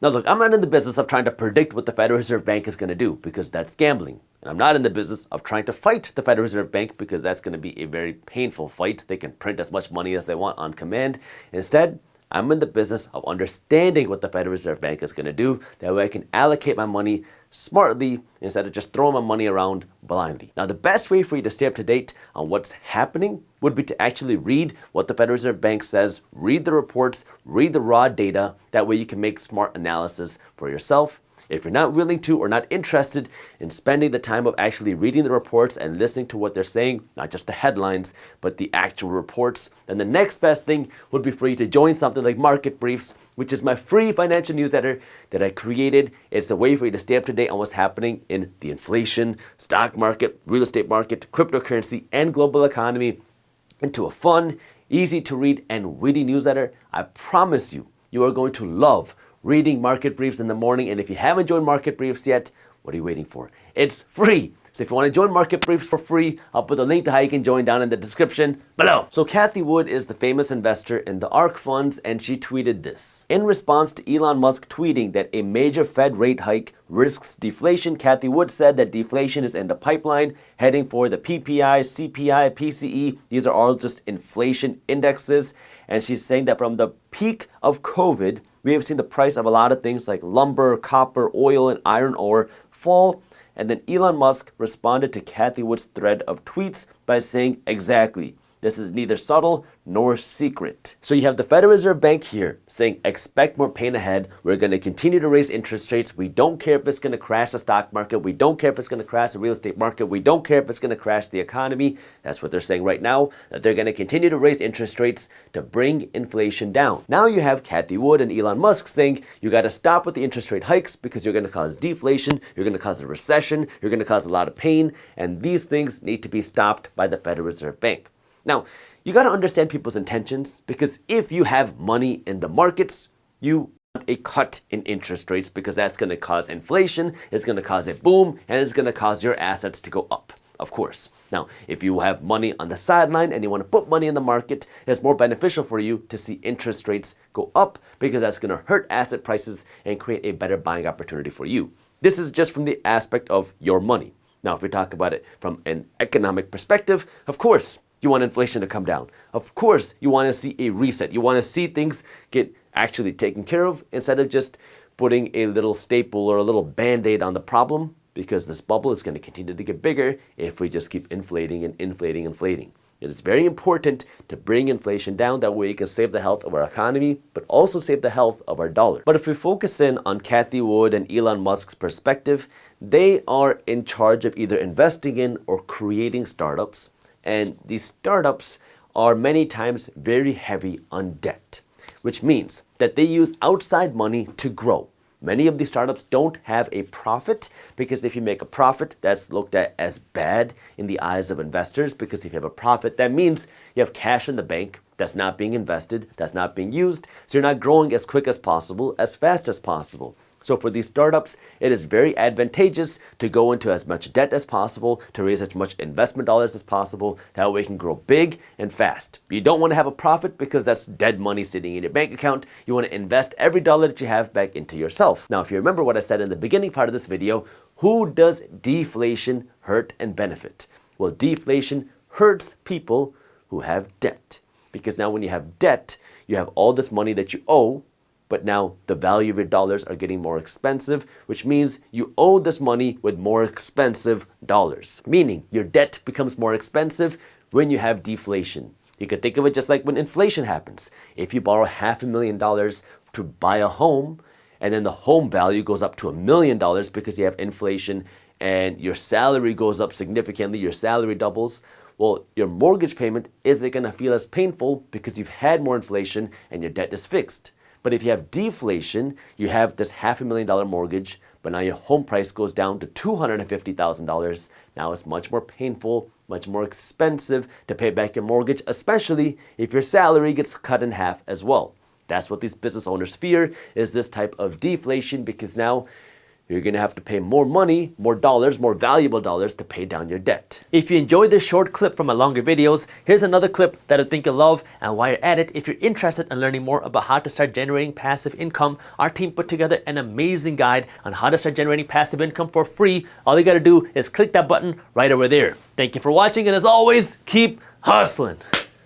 Now look, I'm not in the business of trying to predict what the Federal Reserve Bank is going to do because that's gambling. And I'm not in the business of trying to fight the Federal Reserve Bank because that's going to be a very painful fight. They can print as much money as they want on command. Instead, I'm in the business of understanding what the Federal Reserve Bank is going to do. That way I can allocate my money smartly instead of just throwing my money around blindly. Now, the best way for you to stay up to date on what's happening would be to actually read what the Federal Reserve Bank says, read the reports, read the raw data. That way you can make smart analysis for yourself. If you're not willing to or not interested in spending the time of actually reading the reports and listening to what they're saying, not just the headlines, but the actual reports, then the next best thing would be for you to join something like Market Briefs, which is my free financial newsletter that I created. It's a way for you to stay up to date on what's happening in the inflation, stock market, real estate market, cryptocurrency, and global economy into a fun, easy to read, and witty newsletter. I promise you, you are going to love reading Market Briefs in the morning. And if you haven't joined Market Briefs yet, what are you waiting for? It's free. So if you want to join Market Briefs for free, I'll put the link to how you can join down in the description below. So Cathie Wood is the famous investor in the ARK funds, and she tweeted this. In response to Elon Musk tweeting that a major Fed rate hike risks deflation, Cathie Wood said that deflation is in the pipeline, heading for the PPI, CPI, PCE. These are all just inflation indexes. And she's saying that from the peak of COVID, we have seen the price of a lot of things like lumber, copper, oil, and iron ore fall. And then Elon Musk responded to Cathie Wood's thread of tweets by saying, exactly, this is neither subtle nor secret. So you have the Federal Reserve Bank here saying, expect more pain ahead. We're going to continue to raise interest rates. We don't care if it's going to crash the stock market. We don't care if it's going to crash the real estate market. We don't care if it's going to crash the economy. That's what they're saying right now, that they're going to continue to raise interest rates to bring inflation down. Now you have Cathie Wood and Elon Musk saying, you got to stop with the interest rate hikes because you're going to cause deflation. You're going to cause a recession. You're going to cause a lot of pain. And these things need to be stopped by the Federal Reserve Bank. Now, you got to understand people's intentions, because if you have money in the markets, you want a cut in interest rates because that's going to cause inflation, it's going to cause a boom, and it's going to cause your assets to go up, of course. Now, if you have money on the sideline and you want to put money in the market, it's more beneficial for you to see interest rates go up because that's going to hurt asset prices and create a better buying opportunity for you. This is just from the aspect of your money. Now, if we talk about it from an economic perspective, of course, you want inflation to come down. Of course, you want to see a reset. You want to see things get actually taken care of instead of just putting a little staple or a little band-aid on the problem, because this bubble is going to continue to get bigger if we just keep inflating and inflating and inflating. It is very important to bring inflation down. That way you can save the health of our economy, but also save the health of our dollar. But if we focus in on Cathie Wood and Elon Musk's perspective, they are in charge of either investing in or creating startups. And these startups are many times very heavy on debt, which means that they use outside money to grow. Many of these startups don't have a profit, because if you make a profit, that's looked at as bad in the eyes of investors, because if you have a profit, that means you have cash in the bank that's not being invested, that's not being used, so you're not growing as quick as possible, as fast as possible. So for these startups, it is very advantageous to go into as much debt as possible, to raise as much investment dollars as possible. That way you can grow big and fast. You don't want to have a profit because that's dead money sitting in your bank account. You want to invest every dollar that you have back into yourself. Now, if you remember what I said in the beginning part of this video, who does deflation hurt and benefit? Well, deflation hurts people who have debt. Because now when you have debt, you have all this money that you owe, but now the value of your dollars are getting more expensive, which means you owe this money with more expensive dollars. Meaning your debt becomes more expensive when you have deflation. You could think of it just like when inflation happens. If you borrow $500,000 to buy a home, and then the home value goes up to $1 million because you have inflation, and your salary goes up significantly, your salary doubles, well, your mortgage payment isn't going to feel as painful because you've had more inflation and your debt is fixed. But if you have deflation, you have this $500,000 mortgage, but now your home price goes down to $250,000. Now it's much more painful, much more expensive to pay back your mortgage, especially if your salary gets cut in half as well. That's what these business owners fear, is this type of deflation, because now you're going to have to pay more money, more dollars, more valuable dollars to pay down your debt. If you enjoyed this short clip from my longer videos, here's another clip that I think you'll love. And while you're at it, if you're interested in learning more about how to start generating passive income, our team put together an amazing guide on how to start generating passive income for free. All you got to do is click that button right over there. Thank you for watching, and as always, keep hustling.